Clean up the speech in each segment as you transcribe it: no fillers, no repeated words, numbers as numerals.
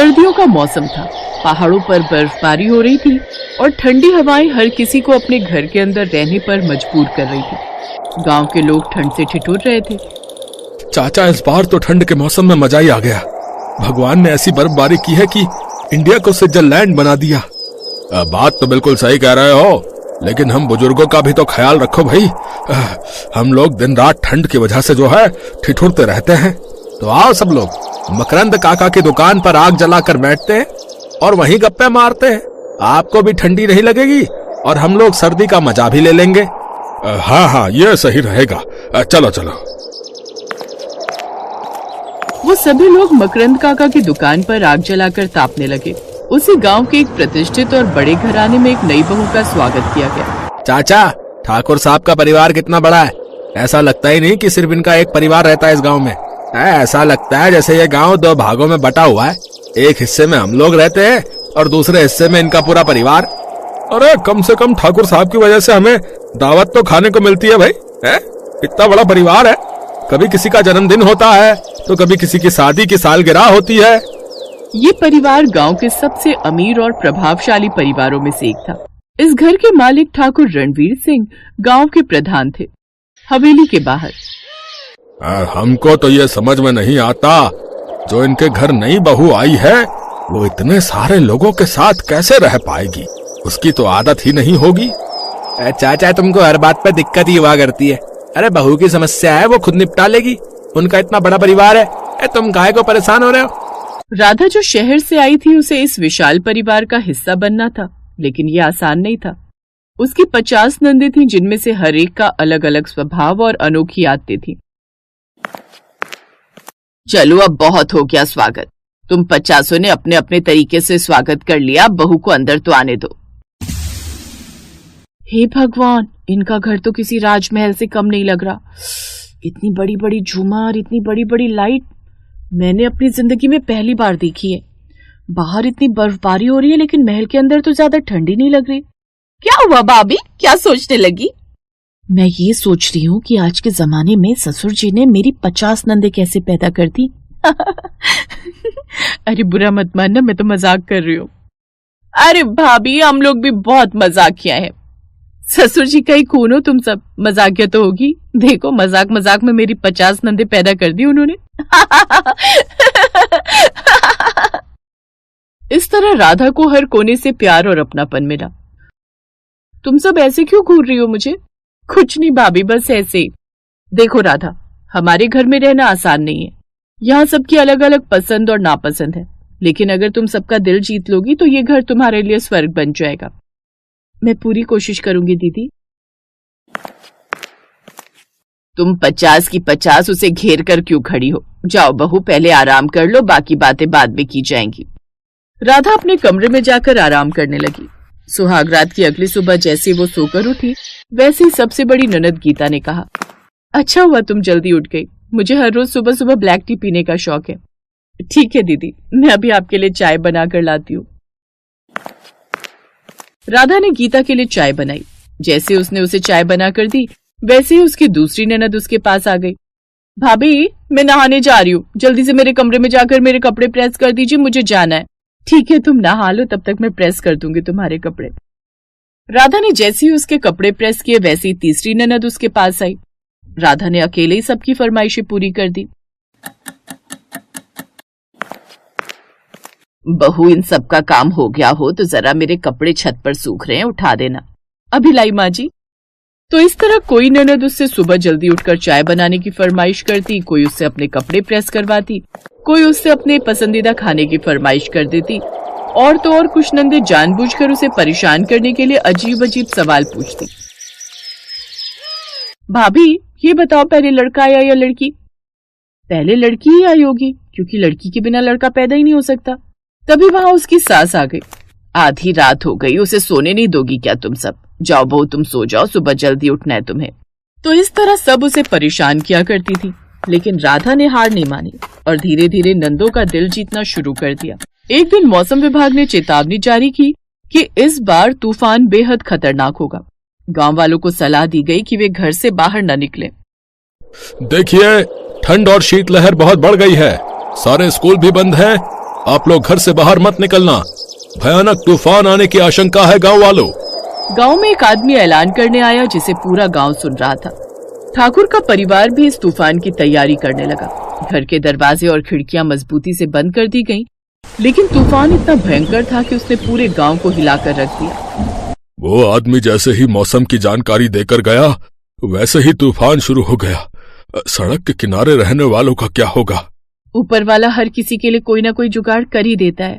सर्दियों का मौसम था। पहाड़ों पर बर्फबारी हो रही थी और ठंडी हवाएं हर किसी को अपने घर के अंदर रहने पर मजबूर कर रही थी। गांव के लोग ठंड से ठिठुर रहे थे। चाचा, इस बार तो ठंड के मौसम में मजा ही आ गया। भगवान ने ऐसी बर्फबारी की है कि इंडिया को स्विट्जरलैंड बना दिया। बात तो बिल्कुल सही कह रहे हो, लेकिन हम बुजुर्गों का भी तो ख्याल रखो भाई। हम लोग दिन रात ठंड की वजह से जो है ठिठुरते रहते हैं। तो आओ सब लोग मकरंद काका की दुकान पर आग जलाकर बैठते हैं और वहीं गप्पे मारते हैं। आपको भी ठंडी नहीं लगेगी और हम लोग सर्दी का मजा भी ले लेंगे। हाँ हाँ, ये सही रहेगा। चलो चलो। वो सभी लोग मकरंद काका की दुकान पर आग जलाकर तापने लगे। उसी गांव के एक प्रतिष्ठित और बड़े घराने में एक नई बहू का स्वागत किया गया। चाचा, ठाकुर साहब का परिवार कितना बड़ा है। ऐसा लगता ही नहीं कि सिर्फ इनका एक परिवार रहता है इस गांव में। ऐसा लगता है जैसे ये गांव दो भागों में बटा हुआ है। एक हिस्से में हम लोग रहते हैं और दूसरे हिस्से में इनका पूरा परिवार। अरे कम से कम ठाकुर साहब की वजह से हमें दावत तो खाने को मिलती है भाई। इतना बड़ा परिवार है। कभी किसी का जन्मदिन होता है तो कभी किसी की शादी की सालगिरह होती है। ये परिवार गांव के सबसे अमीर और प्रभावशाली परिवारों में से एक था। इस घर के मालिक ठाकुर रणवीर सिंह गांव के प्रधान थे। हवेली के बाहर हमको तो ये समझ में नहीं आता, जो इनके घर नई बहू आई है वो इतने सारे लोगों के साथ कैसे रह पाएगी। उसकी तो आदत ही नहीं होगी। चाचा, तुमको हर बात पे दिक्कत ही हुआ करती है। अरे बहू की समस्या है, वो खुद निपटा लेगी। उनका इतना बड़ा परिवार है, तुम काहे को परेशान हो रहे हो। राधा जो शहर से आई थी, उसे इस विशाल परिवार का हिस्सा बनना था, लेकिन ये आसान नहीं था। उसकी 50 नंदे थीं, जिनमें से हर एक का अलग अलग स्वभाव और अनोखी आदतें थीं। चलो अब बहुत हो गया स्वागत। तुम 50 ने अपने अपने तरीके से स्वागत कर लिया। बहू को अंदर तो आने दो। हे भगवान, इनका घर तो किसी राजमहल से कम नहीं लग रहा। इतनी बड़ी बड़ी झूमर, इतनी बड़ी बड़ी लाइट मैंने अपनी जिंदगी में पहली बार देखी है। बाहर इतनी बर्फबारी हो रही है, लेकिन महल के अंदर तो ज्यादा ठंडी नहीं लग रही। क्या हुआ भाभी, क्या सोचने लगी? मैं ये सोच रही हूँ कि आज के जमाने में ससुर जी ने मेरी 50 नंदे कैसे पैदा कर दी। अरे बुरा मत मानना, मैं तो मजाक कर रही हूँ। अरे भाभी, हम लोग भी बहुत मजाक किया है। ससुर जी का ही खून हो तुम सब, मजाकिया तो होगी। देखो, मजाक मजाक में मेरी 50 नंदे पैदा कर दी उन्होंने। इस तरह राधा को हर कोने से प्यार और अपनापन मिला। तुम सब ऐसे क्यों घूर रही हो मुझे? कुछ नहीं भाभी, बस ऐसे। देखो राधा, हमारे घर में रहना आसान नहीं है। यहाँ सबकी अलग अलग पसंद और नापसंद है, लेकिन अगर तुम सबका दिल जीत लोगी तो ये घर तुम्हारे लिए स्वर्ग बन जाएगा। मैं पूरी कोशिश करूंगी दीदी। तुम 50 की 50 उसे घेर कर क्यों खड़ी हो? जाओ बहू, पहले आराम कर लो, बाकी बातें बाद में की जाएंगी। राधा अपने कमरे में जाकर आराम करने लगी। सुहागरात की अगली सुबह जैसे वो सोकर उठी, वैसे ही सबसे बड़ी ननद गीता ने कहा, अच्छा हुआ तुम जल्दी उठ गई। मुझे हर रोज सुबह सुबह ब्लैक टी पीने का शौक है। ठीक है दीदी, मैं अभी आपके लिए चाय बना कर लाती हूँ। राधा ने गीता के लिए चाय बनाई। जैसे उसने उसे चाय बना कर दी, वैसे ही उसकी दूसरी ननद उसके पास आ गई। भाभी, मैं नहाने जा रही हूँ, जल्दी से मेरे कमरे में जाकर मेरे कपड़े प्रेस कर दीजिए, मुझे जाना है। ठीक है, तुम नहा लो, तब तक मैं प्रेस कर दूंगी तुम्हारे कपड़े। राधा ने जैसे ही उसके कपड़े प्रेस किए, वैसे ही तीसरी ननद उसके पास आई। राधा ने अकेले ही सबकी फरमाइशें पूरी कर दी। बहू, इन सब का काम हो गया हो तो जरा मेरे कपड़े छत पर सूख रहे हैं, उठा देना। अभी लाई माँ जी। तो इस तरह कोई ननद उससे सुबह जल्दी उठकर चाय बनाने की फरमाइश करती, कोई उससे अपने कपड़े प्रेस करवाती, कोई उससे अपने पसंदीदा खाने की फरमाइश कर देती, और तो और कुछ नंदे जानबूझकर उसे परेशान करने के लिए अजीब अजीब सवाल पूछती। भाभी, ये बताओ, पहले लड़का आया या लड़की? पहले लड़की ही आई होगी, क्योंकि लड़की के बिना लड़का पैदा ही नहीं हो सकता। तभी वहां उसकी सास आ गई। आधी रात हो गई, उसे सोने नहीं दोगी क्या तुम सब? जाओ बहू, तुम सो जाओ, सुबह जल्दी उठना है तुम्हें। तो इस तरह सब उसे परेशान किया करती थी, लेकिन राधा ने हार नहीं मानी और धीरे धीरे नंदों का दिल जीतना शुरू कर दिया। एक दिन मौसम विभाग ने चेतावनी जारी की कि इस बार तूफान बेहद खतरनाक होगा। गांव वालों को सलाह दी गई कि वे घर से बाहर न निकलें। देखिए, ठंड और शीतलहर बहुत बढ़ गई है। सारे स्कूल भी बंद हैं आप लोग घर से बाहर मत निकलना, भयानक तूफान आने की आशंका है गांव वालों। गांव में एक आदमी ऐलान करने आया जिसे पूरा गांव सुन रहा था। ठाकुर का परिवार भी इस तूफान की तैयारी करने लगा। घर के दरवाजे और खिड़कियां मजबूती से बंद कर दी गईं, लेकिन तूफान इतना भयंकर था कि उसने पूरे गांव को हिलाकर रख दिया। वो आदमी जैसे ही मौसम की जानकारी देकर गया, वैसे ही तूफान शुरू हो गया। सड़क के किनारे रहने वालों का क्या होगा? ऊपर वाला हर किसी के लिए कोई न कोई जुगाड़ कर ही देता है।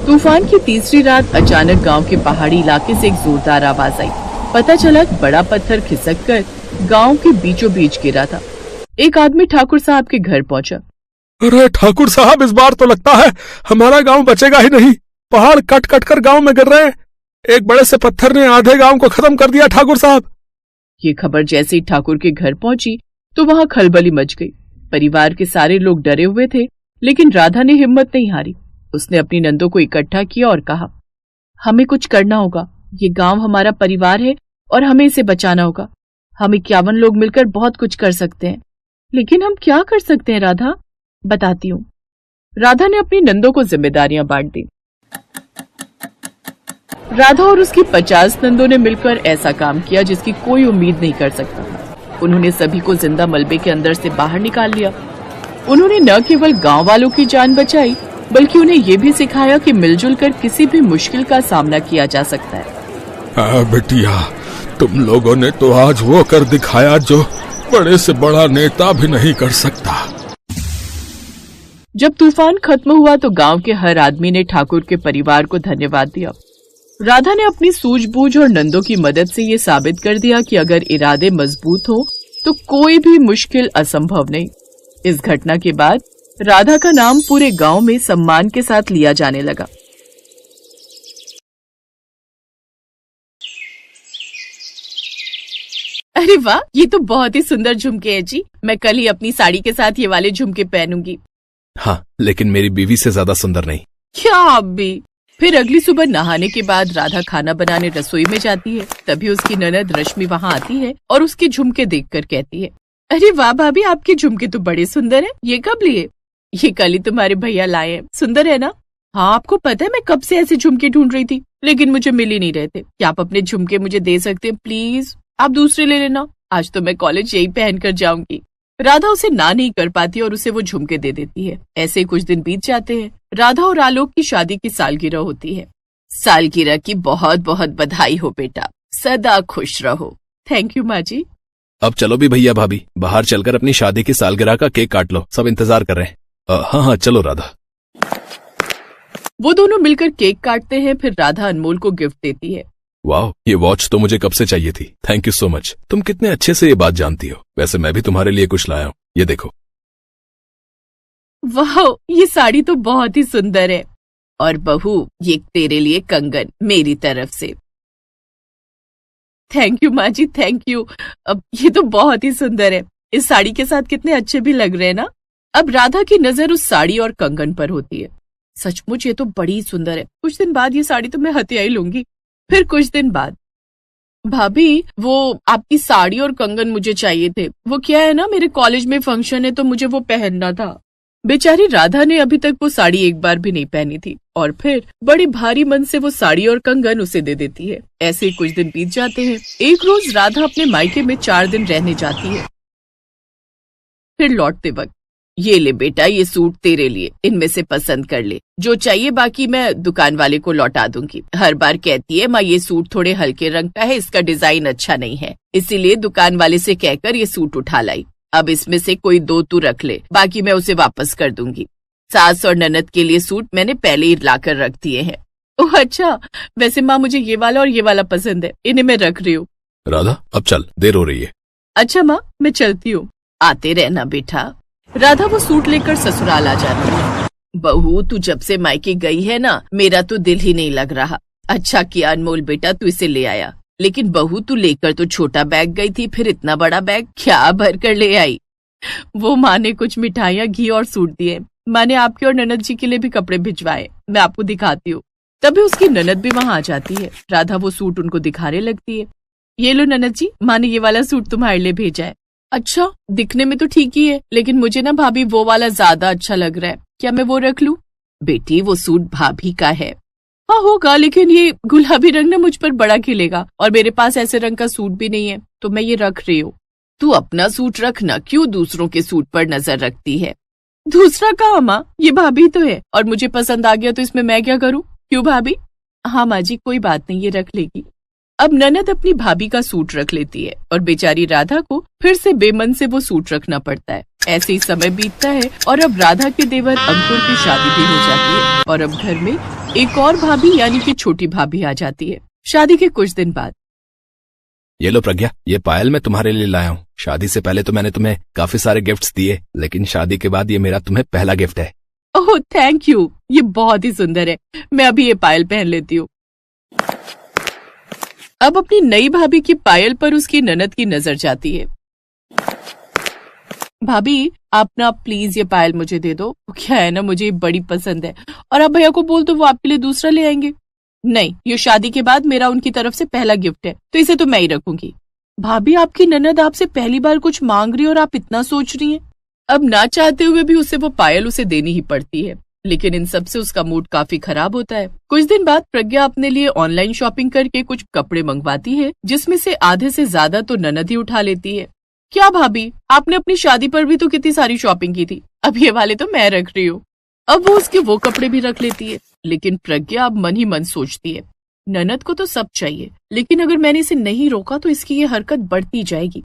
तूफान की तीसरी रात अचानक गांव के पहाड़ी इलाके से एक जोरदार आवाज आई। पता चला कि बड़ा पत्थर खिसक कर गांव के बीचों बीच गिरा था। एक आदमी ठाकुर साहब के घर पहुंचा। अरे ठाकुर साहब, इस बार तो लगता है हमारा गांव बचेगा ही नहीं। पहाड़ कट कट कर गांव में गिर रहे हैं। एक बड़े से पत्थर ने आधे गांव को खत्म कर दिया ठाकुर साहब। ये खबर जैसे ही ठाकुर के घर पहुंची तो वहां खलबली मच गई। परिवार के सारे लोग डरे हुए थे, लेकिन राधा ने हिम्मत नहीं हारी। उसने अपनी नंदों को इकट्ठा किया और कहा, हमें कुछ करना होगा। ये गांव हमारा परिवार है और हमें इसे बचाना होगा। हम 51 लोग मिलकर बहुत कुछ कर सकते हैं। लेकिन हम क्या कर सकते हैं राधा? बताती हूँ। राधा ने अपनी नंदों को जिम्मेदारियां बांट दी। राधा और उसकी 50 नंदों ने मिलकर ऐसा काम किया जिसकी कोई उम्मीद नहीं कर सकता था। उन्होंने सभी को जिंदा मलबे के अंदर से बाहर निकाल लिया। उन्होंने न केवल गांव वालों की जान बचाई, बल्कि उन्हें ये भी सिखाया कि मिलजुल कर किसी भी मुश्किल का सामना किया जा सकता है। बेटिया, तुम लोगों ने तो आज वो कर दिखाया जो बड़े से बड़ा नेता भी नहीं कर सकता। जब तूफान खत्म हुआ तो गांव के हर आदमी ने ठाकुर के परिवार को धन्यवाद दिया। राधा ने अपनी सूझबूझ और नंदों की मदद से ये साबित कर दिया कि अगर इरादे मजबूत हो तो कोई भी मुश्किल असंभव नहीं। इस घटना के बाद राधा का नाम पूरे गांव में सम्मान के साथ लिया जाने लगा। अरे वाह, ये तो बहुत ही सुंदर झुमके हैं जी। मैं कल ही अपनी साड़ी के साथ ये वाले झुमके पहनूंगी। हाँ, लेकिन मेरी बीवी से ज्यादा सुंदर नहीं। क्या आप भी? फिर अगली सुबह नहाने के बाद राधा खाना बनाने रसोई में जाती है। तभी उसकी ननद रश्मि वहाँ आती है और उसके झुमके देखकर कहती है, अरे वाह भाभी, आपके झुमके तो बड़े सुंदर हैं। ये कब लिए? ये कल ही तुम्हारे भैया लाए हैं। सुंदर है ना? हाँ, आपको पता है मैं कब से ऐसे झुमके ढूंढ रही थी, लेकिन मुझे मिल ही नहीं रहे थे। क्या आप अपने झुमके मुझे दे सकते हैं प्लीज? आप दूसरे ले लेना। आज तो मैं कॉलेज यही पहन कर जाऊंगी। राधा उसे ना नहीं कर पाती और उसे वो झुमके दे देती है। ऐसे कुछ दिन बीत जाते हैं। राधा और आलोक की शादी की सालगिरह होती है। सालगिरह की बहुत बहुत बधाई हो बेटा, सदा खुश रहो। थैंक यू माँ जी। अब चलो भी भैया भाभी, बाहर चलकर अपनी शादी की सालगिरह का केक काट लो, सब इंतजार कर रहे हैं। हाँ हाँ चलो राधा। वो दोनों मिलकर केक काटते हैं। फिर राधा अनमोल को गिफ्ट देती है। वाह, ये वॉच तो मुझे कब से चाहिए थी। Thank you so much. तुम कितने अच्छे से ये बात जानती हो। वैसे मैं भी तुम्हारे लिए कुछ लाया हूँ, ये देखो। वाह, ये साड़ी तो बहुत ही सुंदर है। और बहू, ये तेरे लिए कंगन मेरी तरफ से। थैंक यू माँ जी, थैंक यू। अब ये तो बहुत ही सुंदर है। इस साड़ी के साथ कितने अच्छे भी लग रहे हैं ना। अब राधा की नजर उस साड़ी और कंगन पर होती है। सचमुच ये तो बड़ी सुंदर है। कुछ दिन बाद ये साड़ी तो मैं हथिया ही लूंगी। फिर कुछ दिन बाद, भाभी वो आपकी साड़ी और कंगन मुझे चाहिए थे। वो क्या है ना, मेरे कॉलेज में फंक्शन है तो मुझे वो पहनना था। बेचारी राधा ने अभी तक वो साड़ी एक बार भी नहीं पहनी थी और फिर बड़े भारी मन से वो साड़ी और कंगन उसे दे देती है। ऐसे कुछ दिन बीत जाते हैं। एक रोज राधा अपने मायके में 4 दिन रहने जाती है। फिर लौटते वक्त, ये ले बेटा, ये सूट तेरे लिए, इनमें से पसंद कर ले। जो चाहिए बाकी मैं दुकान वाले को लौटा दूंगी। हर बार कहती है, माँ ये सूट थोड़े हल्के रंग का है, इसका डिजाइन अच्छा नहीं है, इसीलिए दुकान वाले से कहकर ये सूट उठा लाई। अब इसमें से कोई 2 तू रख ले, बाकी मैं उसे वापस कर दूंगी। सास और ननद के लिए सूट मैंने पहले ही लाकर रख दिए हैं। ओह अच्छा, वैसे माँ मुझे ये वाला और ये वाला पसंद है, इन्हें मैं रख रही हूँ। राधा अब चल, देर हो रही है। अच्छा माँ, मैं चलती हूँ। आते रहना बेटा। राधा वो सूट लेकर ससुराल आ जाती है। बहू, तू जब से मायके गई है ना, मेरा तो दिल ही नहीं लग रहा। अच्छा किया अनमोल बेटा, तू इसे ले आया। लेकिन बहू, तू लेकर तो छोटा बैग गई थी, फिर इतना बड़ा बैग क्या भर कर ले आई? वो माँ ने कुछ मिठाइयाँ, घी और सूट दिए। माँ ने आपके और ननद जी के लिए भी कपड़े भिजवाए, मैं आपको दिखाती हूँ। तभी उसकी ननद भी वहाँ आ जाती है। राधा वो सूट उनको दिखाने लगती है। ये लो ननद जी, माँ ने ये वाला सूट तुम्हारे लिए भेजा है। अच्छा, दिखने में तो ठीक ही है, लेकिन मुझे ना भाभी वो वाला ज्यादा अच्छा लग रहा है। क्या मैं वो रख लूं? बेटी वो सूट भाभी का है। हाँ होगा, लेकिन ये गुलाबी रंग ना मुझ पर बड़ा खिलेगा और मेरे पास ऐसे रंग का सूट भी नहीं है, तो मैं ये रख रही हूँ। तू अपना सूट रखना, क्यों दूसरों के सूट पर नजर रखती है? दूसरा कहाँ माँ, ये भाभी तो है और मुझे पसंद आ गया तो इसमें मैं क्या करूँ? क्यों भाभी? हाँ माँ जी, कोई बात नहीं, ये रख लेगी। अब ननद अपनी भाभी का सूट रख लेती है और बेचारी राधा को फिर से बेमन से वो सूट रखना पड़ता है। ऐसे ही समय बीतता है और अब राधा के देवर अंकुर की शादी भी हो जाती है और अब घर में एक और भाभी यानी कि छोटी भाभी आ जाती है। शादी के कुछ दिन बाद, ये लो प्रज्ञा, ये पायल मैं तुम्हारे लिए लाया हूँ। शादी से पहले तो मैंने तुम्हें काफी सारे गिफ्ट्स दिए, लेकिन शादी के बाद ये मेरा तुम्हें पहला गिफ्ट है। ओह थैंक यू, ये बहुत ही सुंदर है। मैं अभी ये पायल पहन लेती हूँ। अब अपनी नई भाभी की पायल पर उसकी ननद की नजर जाती है। भाभी आप ना प्लीज ये पायल मुझे दे दो, क्या है ना मुझे बड़ी पसंद है और आप भैया को बोल दो वो आपके लिए दूसरा ले आएंगे। नहीं, ये शादी के बाद मेरा उनकी तरफ से पहला गिफ्ट है, तो इसे तो मैं ही रखूंगी। भाभी आपकी ननद आपसे पहली बार कुछ मांग रही है और आप इतना सोच रही हैं। अब ना चाहते हुए भी उसे वो पायल उसे देनी ही पड़ती है, लेकिन इन सब से उसका मूड काफी खराब होता है। कुछ दिन बाद प्रज्ञा अपने लिए ऑनलाइन शॉपिंग करके कुछ कपड़े मंगवाती है, जिसमें से आधे से ज्यादा तो ननद ही उठा लेती है। क्या भाभी, आपने अपनी शादी पर भी तो कितनी सारी शॉपिंग की थी, अब ये वाले तो मैं रख रही हूँ। अब वो उसके वो कपड़े भी रख लेती है, लेकिन प्रज्ञा अब मन ही मन सोचती है, ननद को तो सब चाहिए, लेकिन अगर मैंने इसे नहीं रोका तो इसकी ये हरकत बढ़ती जाएगी।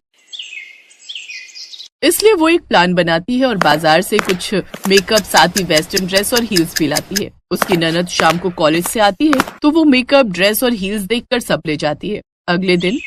इसलिए वो एक प्लान बनाती है और बाजार से कुछ मेकअप, साथ ही वेस्टर्न ड्रेस और हील्स भी लाती है। उसकी ननद शाम को कॉलेज से आती है तो वो मेकअप, ड्रेस और हील्स देखकर सब ले जाती है। अगले दिन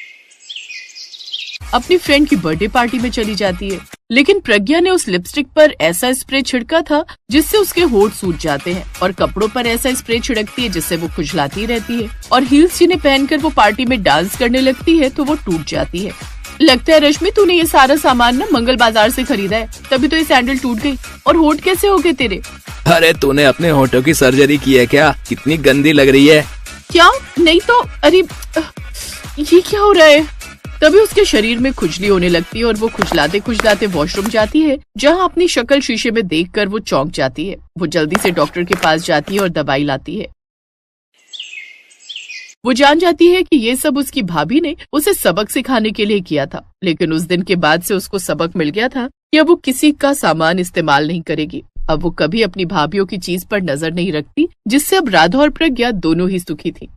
अपनी फ्रेंड की बर्थडे पार्टी में चली जाती है, लेकिन प्रज्ञा ने उस लिपस्टिक पर ऐसा स्प्रे छिड़का था जिससे उसके होंठ सूज जाते हैं और कपड़ों पर ऐसा स्प्रे छिड़कती है जिससे वो खुजलाती रहती है और हील्स जिन्हें पहनकर वो पार्टी में डांस करने लगती है तो वो टूट जाती है। लगता है रश्मि तूने ये सारा सामान ना मंगल बाजार से खरीदा है, तभी तो ये सैंडल टूट गई। और होंठ कैसे हो गए तेरे? अरे तूने अपने होठों की सर्जरी की है क्या? कितनी गंदी लग रही है। क्या? नहीं तो, अरे ये क्या हो रहा है? तभी उसके शरीर में खुजली होने लगती है और वो खुजलाते खुजलाते वॉशरूम जाती है, जहाँ अपनी शक्ल शीशे में देखकर वो चौंक जाती है। वो जल्दी से डॉक्टर के पास जाती है और दवाई लाती है। वो जान जाती है कि ये सब उसकी भाभी ने उसे सबक सिखाने के लिए किया था, लेकिन उस दिन के बाद से उसको सबक मिल गया था कि अब वो किसी का सामान इस्तेमाल नहीं करेगी। अब वो कभी अपनी भाभीयों की चीज पर नजर नहीं रखती, जिससे अब राधा और प्रज्ञा दोनों ही सुखी थी।